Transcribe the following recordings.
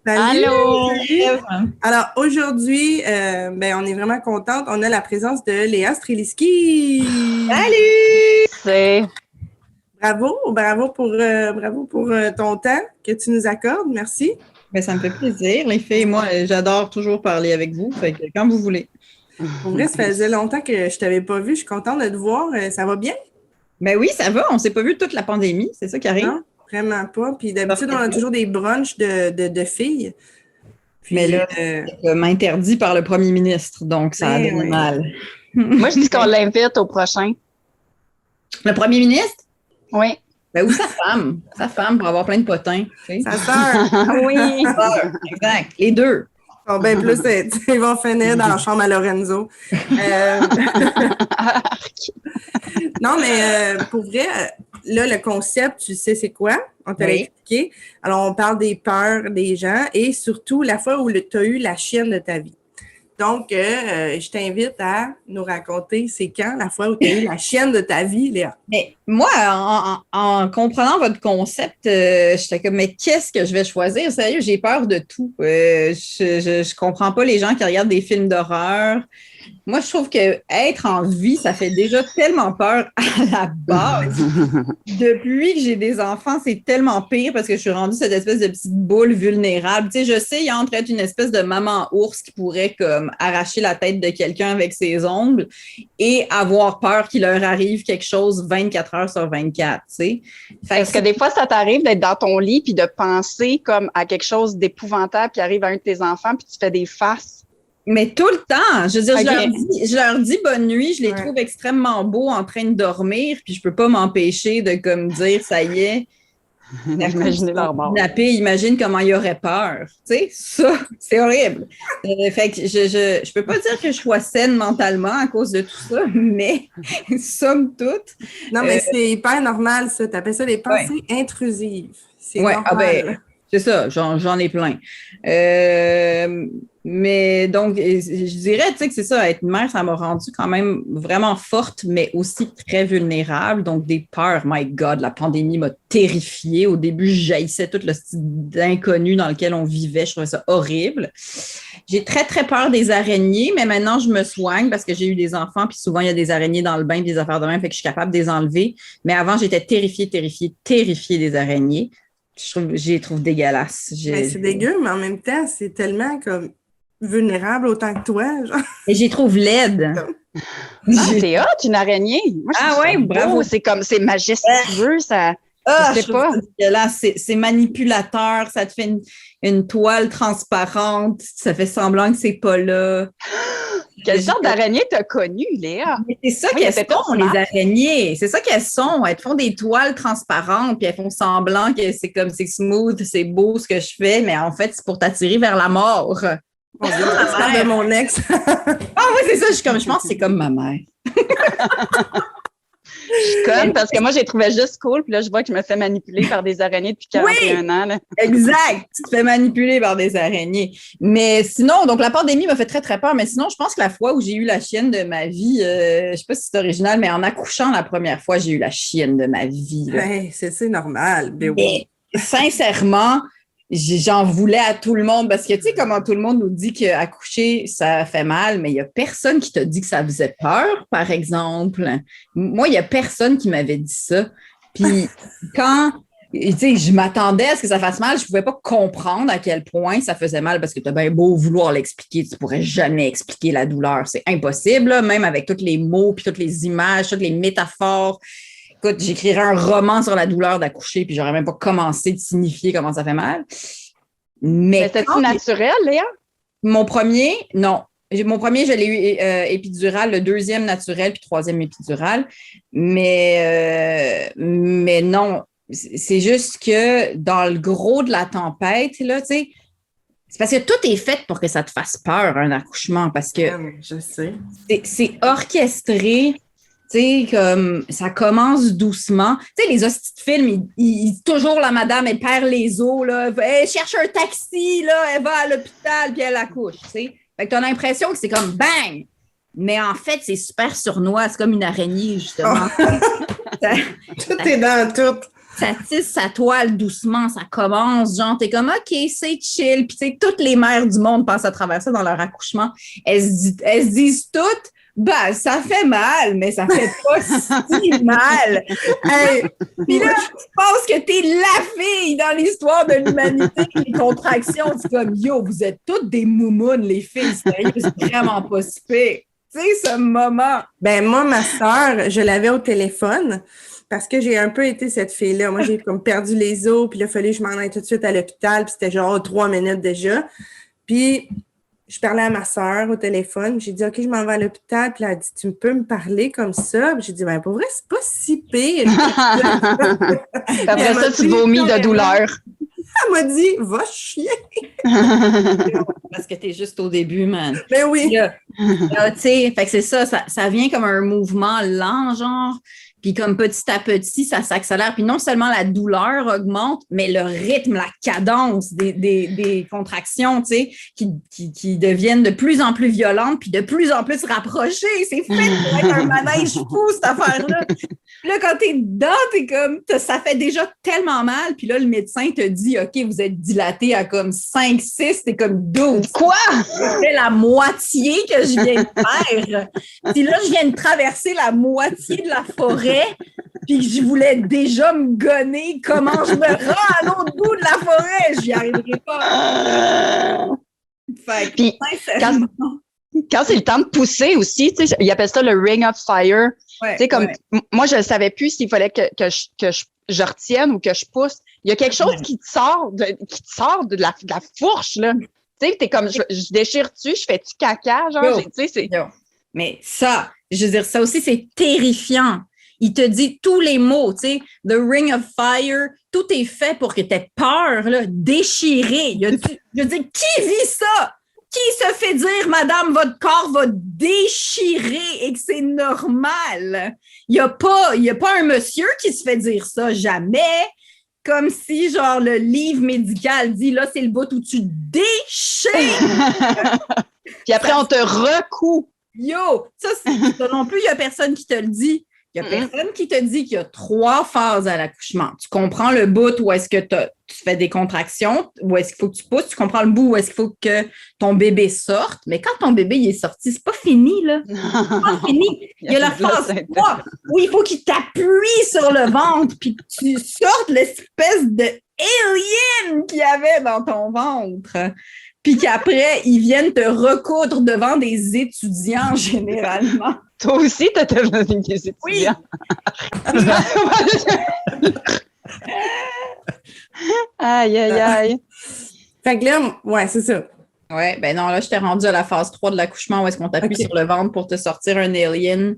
Salut! Allô! Salut! Alors aujourd'hui, on est vraiment contente. On a la présence de Léa Streliski. Salut! C'est Bravo pour ton temps que tu nous accordes. Merci. Ben, ça me fait plaisir, les filles. Moi, j'adore toujours parler avec vous. Fait que quand vous voulez. Pour vrai, ça faisait longtemps que je t'avais pas vu. Je suis contente de te voir. Ça va bien? Ben oui, ça va. On s'est pas vu toute la pandémie. C'est ça qui arrive. Non, vraiment pas. Puis d'habitude, on a toujours des brunchs de filles. Puis, Mais là, c'est interdit par le premier ministre. Donc, ça a donné oui. mal. Moi, je dis qu'on l'invite au prochain. Le premier ministre? Oui. Ben, ou sa femme. Sa femme pour avoir plein de potins. Tu sais. Sa sœur. Oui. Sa sœur, exact. Les deux. Bon, ben plus, ils vont finir dans la chambre à Lorenzo. Non, mais pour vrai, là, le concept, tu sais c'est quoi? On te l'a expliqué. Alors, on parle des peurs des gens et surtout la fois où tu as eu la chienne de ta vie. Donc, je t'invite à nous raconter c'est quand la fois où tu as eu la chienne de ta vie, Léa. Mais moi, en comprenant votre concept, j'étais comme, mais qu'est-ce que je vais choisir? Sérieux, j'ai peur de tout. Je comprends pas les gens qui regardent des films d'horreur. Moi, je trouve que être en vie, ça fait déjà tellement peur à la base. Depuis que j'ai des enfants, c'est tellement pire parce que je suis rendue cette espèce de petite boule vulnérable. Tu sais, je sais, il y a entre être une espèce de maman ours qui pourrait comme arracher la tête de quelqu'un avec ses ongles et avoir peur qu'il leur arrive quelque chose 24 heures sur 24, tu sais. Est-ce que des fois, ça t'arrive d'être dans ton lit puis de penser comme à quelque chose d'épouvantable qui arrive à un de tes enfants puis tu fais des faces? Mais tout le temps. Je veux dire, Okay. je leur dis bonne nuit, je les trouve extrêmement beaux en train de dormir, puis je peux pas m'empêcher de comme dire, ça y est. Imaginez leur mort. Imagine comment il aurait peur. Tu sais, ça, c'est horrible. Fait que je peux pas dire que je sois saine mentalement à cause de tout ça, mais somme toute. Non, mais c'est hyper normal, ça. Tu appelles ça des pensées intrusives. C'est normal. Ah ben, c'est ça, j'en ai plein. Mais donc, je dirais, tu sais, que c'est ça, être mère, ça m'a rendue quand même vraiment forte, mais aussi très vulnérable. Donc, des peurs, my God, la pandémie m'a terrifiée. Au début, je jaillissais tout le style d'inconnu dans lequel on vivait. Je trouvais ça horrible. J'ai très, très peur des araignées, mais maintenant, je me soigne parce que j'ai eu des enfants, puis souvent, il y a des araignées dans le bain, des affaires de même, fait que je suis capable de les enlever. Mais avant, j'étais terrifiée des araignées. Je les trouve dégueulasses. Ben, c'est dégueu, mais en même temps, c'est tellement comme vulnérable autant que toi. Genre. Et j'y trouve laide. C'est hot, une araignée. Moi, ouais, bravo. C'est comme, c'est majestueux, ça. Je sais pas. C'est manipulateur, ça te fait une toile transparente, ça fait semblant que c'est pas là. Quelle sorte d'araignée t'as connue, Léa? Mais c'est ça qu'elles sont, les araignées. C'est ça qu'elles sont. Elles font des toiles transparentes, puis elles font semblant que c'est comme c'est smooth, c'est beau ce que je fais, mais en fait, c'est pour t'attirer vers la mort. Mon Dieu, je parle de mon ex. Oui, c'est ça. Je pense que c'est comme ma mère. Je suis conne parce que moi, j'ai trouvé juste cool. Puis là, je vois que je me fais manipuler par des araignées depuis 41 ans. Là. Exact. Tu te fais manipuler par des araignées. Mais sinon, donc la pandémie m'a fait très, très peur. Mais sinon, je pense que la fois où j'ai eu la chienne de ma vie, je sais pas si c'est original, mais en accouchant la première fois, j'ai eu la chienne de ma vie. Ouais, c'est normal. Mais sincèrement, j'en voulais à tout le monde parce que, tu sais, comment tout le monde nous dit qu'accoucher, ça fait mal, mais il n'y a personne qui t'a dit que ça faisait peur, par exemple. Moi, il n'y a personne qui m'avait dit ça. Puis quand, tu sais, je m'attendais à ce que ça fasse mal, je ne pouvais pas comprendre à quel point ça faisait mal parce que tu as bien beau vouloir l'expliquer, tu ne pourrais jamais expliquer la douleur. C'est impossible, là, même avec tous les mots, puis toutes les images, toutes les métaphores. Écoute, j'écrirais un roman sur la douleur d'accoucher, puis j'aurais même pas commencé de signifier comment ça fait mal. Mais c'était-tu naturel, Léa? Mon premier, non. Mon premier, je l'ai eu épidural, le deuxième naturel, puis troisième épidural. Mais non, c'est juste que dans le gros de la tempête, là, tu sais, c'est parce que tout est fait pour que ça te fasse peur, un accouchement, parce que je sais. C'est orchestré. Tu sais, comme ça commence doucement. Tu sais, les hosties de films, toujours la madame, elle perd les os, là. Elle cherche un taxi, là, elle va à l'hôpital, puis elle accouche, tu sais. Fait que t'as l'impression que c'est comme bang! Mais en fait, c'est super sournois. C'est comme une araignée, justement. Tout est dans tout. ça tisse sa toile doucement, ça commence, genre, t'es comme, OK, c'est chill. Puis, tu sais, toutes les mères du monde passent à travers ça dans leur accouchement. Elles se disent toutes, bah, ça fait mal, mais ça fait pas si mal. Hey, puis là, je pense que t'es la fille dans l'histoire de l'humanité, les contractions. C'est comme, yo, vous êtes toutes des moumounes, les filles. Sérieux, c'est vraiment pas si pire. Tu sais, ce moment. Ben, moi, ma sœur, je l'avais au téléphone parce que j'ai un peu été cette fille-là. Moi, j'ai comme perdu les os, puis il a fallu que je m'en aille tout de suite à l'hôpital, puis c'était genre 3 minutes déjà. Puis, je parlais à ma sœur au téléphone. J'ai dit, OK, je m'en vais à l'hôpital. Puis elle a dit, tu peux me parler comme ça? Puis j'ai dit, ben, pour vrai, c'est pas si pire. Après ça, tu vomis de douleur. Elle m'a dit, va chier. Parce que t'es juste au début, man. Ben oui. Tu sais, fait que c'est ça vient comme un mouvement lent, genre. Puis comme petit à petit, ça s'accélère. Puis non seulement la douleur augmente, mais le rythme, la cadence des contractions, tu sais, qui deviennent de plus en plus violentes, puis de plus en plus rapprochées. C'est fait pour être un manège fou, cette affaire-là. Puis là, quand t'es dedans, t'es comme, ça fait déjà tellement mal. Puis là, le médecin te dit, OK, vous êtes dilaté à comme 5, 6, t'es comme 12. Quoi? C'est la moitié que je viens de faire. Puis là, je viens de traverser la moitié de la forêt. Puis je voulais déjà me gonner. Comment je me rends à l'autre bout de la forêt? J'y arriverai pas. Fait que, Puis, quand c'est le temps de pousser aussi, tu sais, ils appellent ça le ring of fire. Ouais, tu sais, comme moi, je ne savais plus s'il fallait que je retienne ou que je pousse. Il y a quelque chose qui te sort de la fourche, là. Tu sais, t'es comme, je déchire-tu, je fais-tu caca, genre, tu sais, c'est... Mais ça, je veux dire, ça aussi, c'est terrifiant. Il te dit tous les mots, tu sais, the ring of fire, tout est fait pour que tu aies peur, là, déchiré. Je veux dire, qui vit ça? Qui se fait dire, madame, votre corps va déchirer et que c'est normal? Il n'y a pas un monsieur qui se fait dire ça, jamais. Comme si, genre, le livre médical dit, là, c'est le bout où tu déchires. Puis après, on te recoue. Yo, ça non plus, il n'y a personne qui te le dit. Il n'y a personne qui te dit qu'il y a 3 phases à l'accouchement. Tu comprends le bout où est-ce que tu fais des contractions, où est-ce qu'il faut que tu pousses, tu comprends le bout où est-ce qu'il faut que ton bébé sorte. Mais quand ton bébé il est sorti, c'est pas fini, là. C'est pas fini. Il y a la phase 3 où il faut qu'il t'appuie sur le ventre puis que tu sortes l'espèce de alien qu'il y avait dans ton ventre. Puis qu'après, ils viennent te recoudre devant des étudiants, généralement. Toi aussi, t'as devant des étudiants. Oui. Aïe, aïe, aïe. Fait que là, ouais, c'est ça. Ouais, ben non, là, je t'ai rendu à la phase 3 de l'accouchement où est-ce qu'on t'appuie sur le ventre pour te sortir un alien.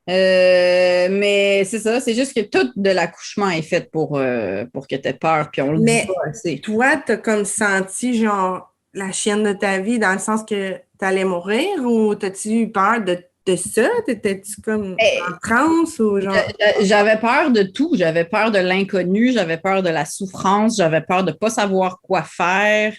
Mais c'est ça, c'est juste que tout de l'accouchement est fait pour que tu aies peur, puis on le dit pas assez. Toi, t'as comme senti, genre, la chienne de ta vie dans le sens que t'allais mourir ou t'as-tu eu peur de ça? T'étais-tu comme en transe ou genre? J'avais peur de tout. J'avais peur de l'inconnu, j'avais peur de la souffrance, j'avais peur de ne pas savoir quoi faire.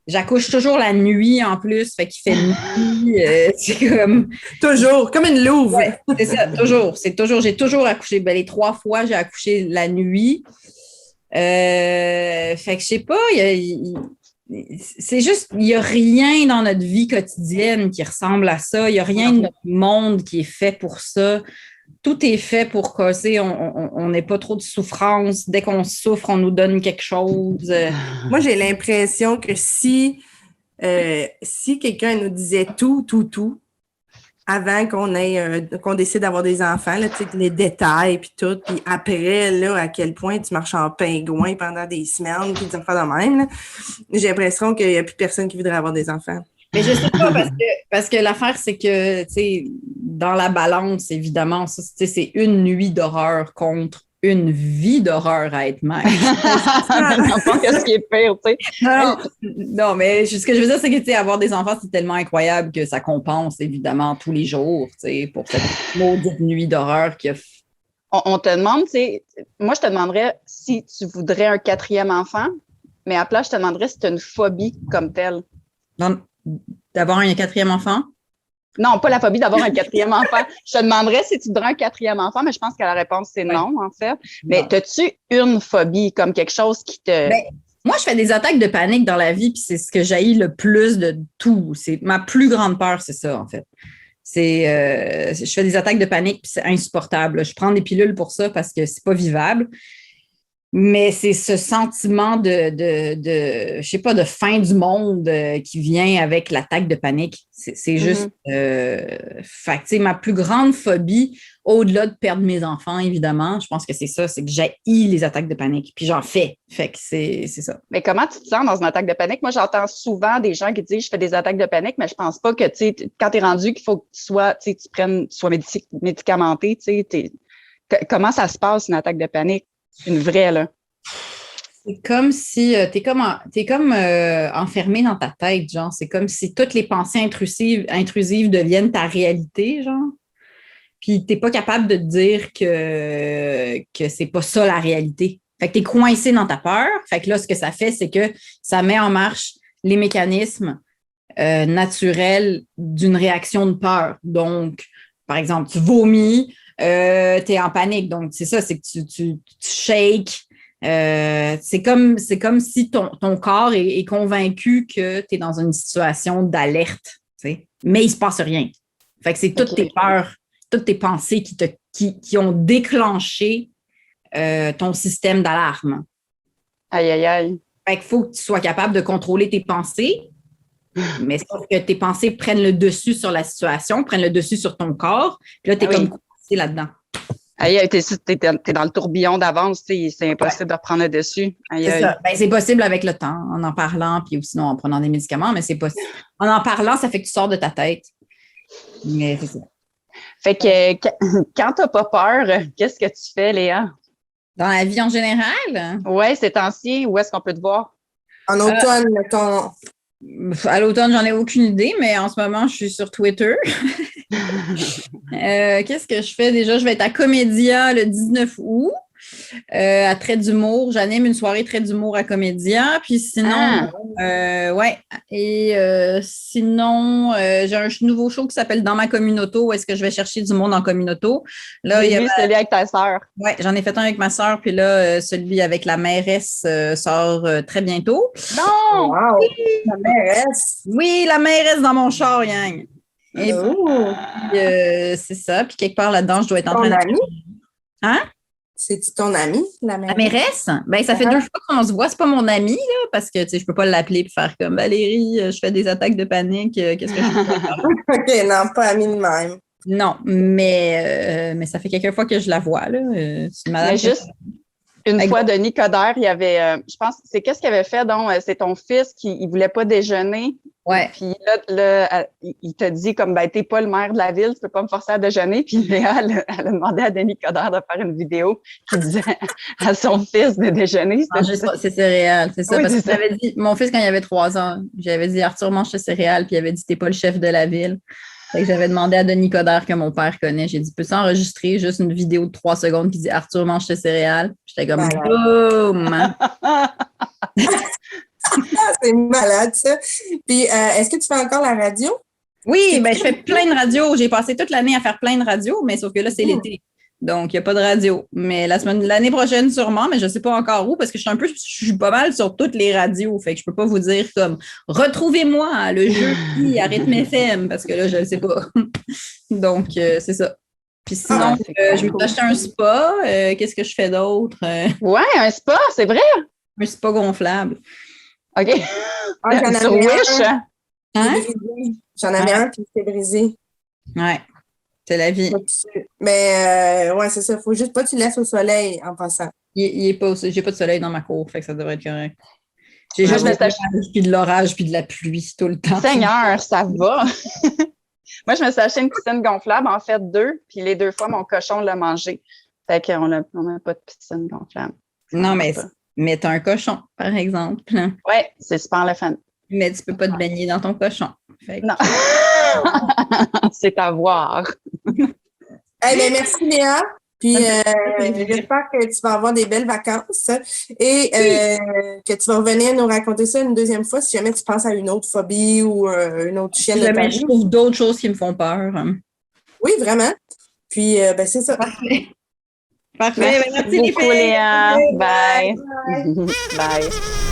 J'accouche toujours la nuit en plus, fait qu'il fait nuit. C'est comme. Toujours, comme une louve. Ouais, c'est ça, toujours. J'ai toujours accouché. Ben, les 3 fois, j'ai accouché la nuit. Fait que je sais pas, c'est juste, il n'y a rien dans notre vie quotidienne qui ressemble à ça. Il n'y a rien de notre monde qui est fait pour ça. Tout est fait pour causer, on n'ait pas trop de souffrance. Dès qu'on souffre, on nous donne quelque chose. Moi, j'ai l'impression que si quelqu'un nous disait tout, avant qu'on décide d'avoir des enfants, là, les détails puis tout, puis après, là, à quel point tu marches en pingouin pendant des semaines, puis des affaires de même, là, j'ai l'impression qu'il n'y a plus personne qui voudrait avoir des enfants. Mais je sais pas, parce que l'affaire, c'est que, tu sais, dans la balance, évidemment, ça, c'est une nuit d'horreur contre une vie d'horreur à être mère. Qu'est-ce qui est pire, tu sais? Non, mais ce que je veux dire, c'est que, tu sais, avoir des enfants, c'est tellement incroyable que ça compense, évidemment, tous les jours, tu sais, pour cette maudite nuit d'horreur qui a... On te demande, tu sais, moi, je te demanderais si tu voudrais un 4e enfant, mais à place, je te demanderais si tu as une phobie comme telle. D'avoir un 4e enfant? Non, pas la phobie d'avoir un quatrième enfant. Je te demanderais si tu voudrais un quatrième enfant, mais je pense que la réponse, c'est non, en fait. Mais as-tu une phobie, comme quelque chose qui te... Ben, moi, je fais des attaques de panique dans la vie, puis c'est ce que j'haïs le plus de tout. C'est ma plus grande peur, c'est ça, en fait. Je fais des attaques de panique, puis c'est insupportable. Je prends des pilules pour ça parce que c'est pas vivable. Mais c'est ce sentiment je sais pas, de fin du monde qui vient avec l'attaque de panique. C'est juste, fait que, tu sais, ma plus grande phobie, au-delà de perdre mes enfants, évidemment, je pense que c'est ça, c'est que j'haïs les attaques de panique, puis j'en fais. Fait que c'est ça. Mais comment tu te sens dans une attaque de panique? Moi, j'entends souvent des gens qui disent, je fais des attaques de panique, mais je pense pas que, tu sais, quand t'es rendu qu'il faut que tu sois médicamenté, tu sais, comment ça se passe, une attaque de panique? Une vraie, là. C'est comme si t'es comme enfermé dans ta tête, genre. C'est comme si toutes les pensées intrusives deviennent ta réalité, genre. Puis t'es pas capable de te dire que c'est pas ça la réalité. Fait que t'es coincé dans ta peur. Fait que là, ce que ça fait, c'est que ça met en marche les mécanismes naturels d'une réaction de peur. Donc, par exemple, tu vomis, t'es en panique. Donc, c'est ça, c'est que tu shakes. C'est comme si ton corps est convaincu que tu es dans une situation d'alerte, tu sais, mais il se passe rien. Fait que c'est toutes tes peurs, toutes tes pensées qui ont déclenché ton système d'alarme. Aïe, aïe, aïe. Fait qu'il faut que tu sois capable de contrôler tes pensées, mais sauf que tes pensées prennent le dessus sur la situation, prennent le dessus sur ton corps, puis là, tu es comme coincé là-dedans. Aïe, t'es dans le tourbillon d'avance, c'est impossible de reprendre le dessus. Aïe, c'est ça. Ben, c'est possible avec le temps, en parlant, puis sinon en prenant des médicaments, mais c'est possible. En parlant, ça fait que tu sors de ta tête. Mais c'est ça. Fait que quand t'as pas peur, qu'est-ce que tu fais, Léa? Dans la vie en général? Ouais, ces temps-ci, où est-ce qu'on peut te voir? En automne, mettons. À l'automne, j'en ai aucune idée, mais en ce moment, je suis sur Twitter. Qu'est-ce que je fais déjà? Je vais être à Comédia le 19 août, à Trait d'humour. J'anime une soirée Trait d'humour à Comédia. Puis sinon, ouais. Et sinon, j'ai un nouveau show qui s'appelle Dans ma communauté, où est-ce que je vais chercher du monde en communauté. Là, j'ai vu celui avec ta sœur. Oui, j'en ai fait un avec ma sœur, puis là, celui avec la mairesse sort très bientôt. Non! Wow! La mairesse! Oui, la mairesse dans mon char, Yang. Et c'est ça. Puis quelque part là-dedans, je dois être en train de... Hein? C'est-tu ton amie, la mairesse? La mairesse? Ben, ça fait 2 fois qu'on se voit. C'est pas mon amie, là, parce que, tu sais, je peux pas l'appeler et faire comme Valérie, je fais des attaques de panique. Qu'est-ce que je fais? OK, non, pas amie de même. Non, mais ça fait quelques fois que je la vois, là. C'est une madame. Mais juste une fois, Denis Coderre, il y avait, je pense, c'est qu'est-ce qu'il avait fait, donc, c'est ton fils qui il voulait pas déjeuner. Ouais. Puis là, il t'a dit comme, ben, t'es pas le maire de la ville, tu peux pas me forcer à déjeuner. Puis Léa, elle a demandé à Denis Coderre de faire une vidéo qui disait à son fils de déjeuner. C'est céréales, c'est ça. Oui, parce que ça. j'avais dit, mon fils, quand il avait 3 ans, j'avais dit Arthur mange tes céréales, puis il avait dit t'es pas le chef de la ville. Fait que j'avais demandé à Denis Coderre, que mon père connaît, j'ai dit peux-tu enregistrer juste une vidéo de 3 secondes qui dit Arthur mange tes céréales? J'étais comme boum! C'est malade, ça. Puis, est-ce que tu fais encore la radio? Oui, ben je fais plein de radios. J'ai passé toute l'année à faire plein de radios, mais sauf que là, c'est l'été. Donc, il n'y a pas de radio. Mais l'année prochaine, sûrement, mais je ne sais pas encore où, parce que je suis pas mal sur toutes les radios. Fait que je ne peux pas vous dire comme retrouvez-moi le jeudi à Rythme FM, parce que là, je ne sais pas. Donc, c'est ça. Puis sinon, je me suis acheté un spa. Qu'est-ce que je fais d'autre? Ouais, un spa, c'est vrai? Un spa gonflable. OK. J'en Sur avais Wish? Hein? J'en avais un, puis il s'est brisé. Ouais. C'est la vie. Mais, ouais, c'est ça. Il faut juste pas que tu laisses au soleil en passant. Il est pas, j'ai pas de soleil dans ma cour, fait que ça devrait être correct. J'ai juste puis de l'orage puis de la pluie tout le temps. Seigneur, ça va. Moi, je me suis acheté une piscine gonflable, en fait 2, puis les 2 fois, mon cochon l'a mangé. Fait qu'on n'a pas de piscine gonflable. Non, mais t'as un cochon, par exemple. Oui, c'est super le fun. Mais tu peux pas te baigner dans ton cochon. Fait que... Non. C'est à voir. Hey, ben, merci Léa. Puis, j'espère que tu vas avoir des belles vacances et que tu vas revenir nous raconter ça une deuxième fois si jamais tu penses à une autre phobie ou une autre chienne Si de ta jamais vie. je trouve d'autres choses qui me font peur. Oui, vraiment. Puis, c'est ça. Parfait. Parfait. Merci Merci, les beaucoup, filles. Léa. Bye. Bye. Bye.